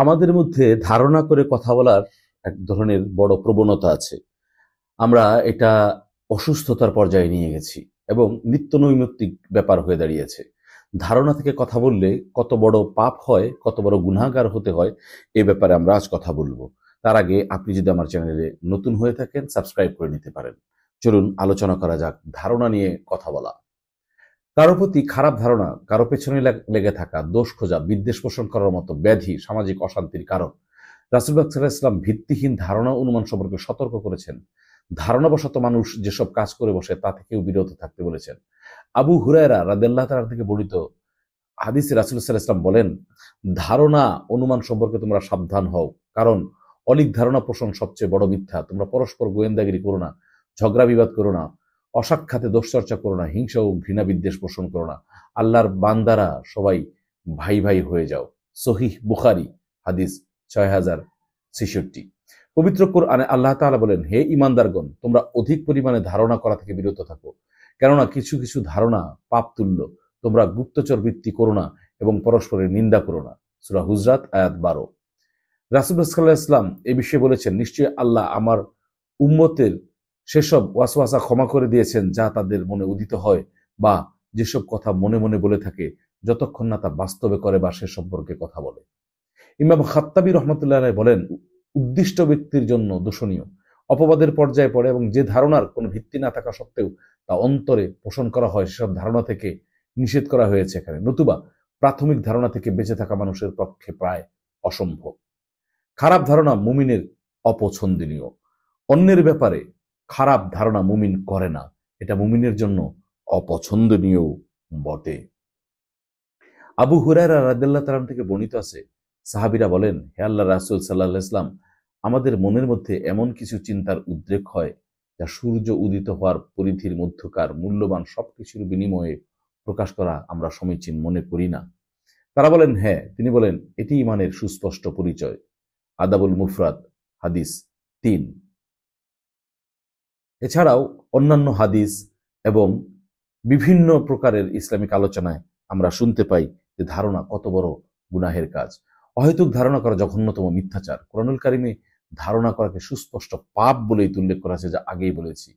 আমাদের মধ্যে ধারণা করে কথা বলার এক ধরনের বড় প্রবণতা আছে। আমরা এটা অসুস্থতার পর্যায়ে নিয়ে গেছি এবং নিত্য নৈমিত্তিক ব্যাপার হয়ে দাঁড়িয়েছে। ধারণা থেকে কথা বললে কত বড় পাপ হয়, কত বড় গুনাহগার হতে হয়, এ ব্যাপারে আমরা আজ কথা বলবো। তার আগে আপনি যদি আমার চ্যানেলে নতুন হয়ে থাকেন, সাবস্ক্রাইব করে নিতে পারেন। চলুন আলোচনা করা যাক ধারণা নিয়ে কথা বলা। কারো প্রতি খারাপ ধারণা, কারো পেছনে লেগে থাকা, দোষ খোঁজা, বিদ্বেষ পোষণ করার মতো ব্যাধি সামাজিক অশান্তির কারণ। রাসূলুল্লাহ সাল্লাল্লাহু আলাইহি ওয়াসাল্লাম ভিত্তিহীন ধারণা অনুমান সম্পর্কে সতর্ক করেছেন। ধারণাবশত মানুষ যেসব কাজ করে বসে তা থেকেও বিরত থাকতে বলেছেন। আবু হুরায়রা রাদিয়াল্লাহু তাআলা থেকে বর্ণিত হাদিসে রাসূলুল্লাহ সাল্লাল্লাহু আলাইহি ওয়াসাল্লাম বলেন, ধারণা অনুমান সম্পর্কে তোমরা সাবধান হও, কারণ অলীক ধারণা পোষণ সবচেয়ে বড় মিথ্যা। তোমরা পরস্পর গোয়েন্দাগিরি করো না, ঝগড়া বিবাদ করো না, অসাক্ষাতে দোষ চর্চা করো না, হিংসা ও ঘৃণা বিদ্বেষ পোষণ করো না। আল্লাহর বান্দারা সবাই ভাই ভাই হয়ে যাও। সহিহ বুখারী হাদিস 6066। পবিত্র কোরআনে আল্লাহ তাআলা বলেন, হে ঈমানদারগণ, তোমরা অধিক পরিমাণে ধারণা করা থেকে বিরত থাকো, কেননা কিছু কিছু ধারণা পাপ তুল্য। তোমরা গুপ্তচর বৃত্তি করো না এবং পরস্পরের নিন্দা করো না। সূরা হুজরাত আয়াত 12। রাসূলুল্লাহ সাল্লাল্লাহু আলাইহি ওয়াসাল্লাম এ বিষয়ে বলেছেন, নিশ্চয়ই আল্লাহ আমার উম্মতের সেসব ওয়াসওয়াসা ক্ষমা করে দিয়েছেন যা তাদের মনে উদিত হয়, বা যেসব কথা মনে মনে বলে থাকে যতক্ষণ না তা বাস্তবে করে বা সে সম্পর্কে কথা বলে। ইমাম খাত্তাবী রহমতুল্লাহ আলাইহি বলেন, উদ্দিষ্ট ব্যক্তির জন্য দূষণীয়, অপবাদের পর্যায়ে পড়ে এবং যে ধারণার কোনো ভিত্তি না থাকা সত্ত্বেও তা অন্তরে পোষণ করা হয়, সেসব ধারণা থেকে নিষেধ করা হয়েছে এখানে। নতুবা প্রাথমিক ধারণা থেকে বেঁচে থাকা মানুষের পক্ষে প্রায় অসম্ভব। খারাপ ধারণা মুমিনের অপছন্দনীয়। অন্যের ব্যাপারে খারাপ ধারণা মুমিন করে না, এটা মুমিনের জন্য অপছন্দনীয় বটে। আবু হুরায়রা রাদিয়াল্লাহু তাআলা থেকে বর্ণিত আছে, সাহাবীরা বলেন, হে আল্লাহর রাসূল সাল্লাল্লাহু আলাইহি ওয়াসাল্লাম, আমাদের মনের মধ্যে এমন কিছু চিন্তার উদ্রেক হয় যা সূর্য উদিত হওয়ার পরিধির মধ্যকার মূল্যবান সবকিছুর বিনিময়ে প্রকাশ করা আমরা সমীচীন মনে করি না। তারা বলেন, হ্যাঁ। তিনি বলেন, এটি ঈমানের সুস্পষ্ট পরিচয়। আদাবুল মুফরাদ হাদিস 3। এছাড়াও অন্যান্য হাদিস এবং বিভিন্ন প্রকারের ইসলামিক আলোচনায় আমরা শুনতে পাই যে ধারণা কত বড় গুনাহের কাজ। অহেতুক ধারণা করা জঘন্যতম মিথ্যাচার। কোরআনুল কারিমে ধারণা করাকে সুস্পষ্ট পাপ বলেই উল্লেখ করা আছে, যা আগেই বলেছি।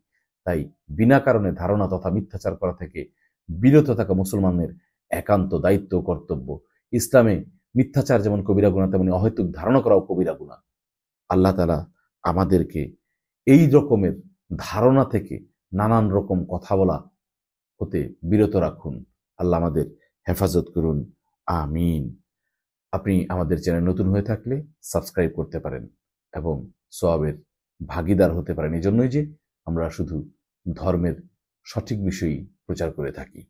তাই বিনা কারণে ধারণা তথা মিথ্যাচার করা থেকে বিরত থাকা মুসলমানের একান্ত দায়িত্ব ও কর্তব্য। ইসলামে মিথ্যাচার যেমন কবিরা গুনাহ, তেমনি অহেতুক ধারণা করাও কবিরা গুনাহ। আল্লাহ তাআলা আমাদেরকে এই রকমের ধারণা থেকে নানান রকম কথা বলা হতে বিরত রাখুন। আল্লাহ আমাদের হেফাজত করুন, আমিন। আপনি আমাদের চ্যানেল নতুন হয়ে থাকলে সাবস্ক্রাইব করতে পারেন এবং সওয়াবের ভাগীদার হতে পারেন। এজন্যই যে আমরা শুধু ধর্মের সঠিক বিষয়ই প্রচার করে থাকি।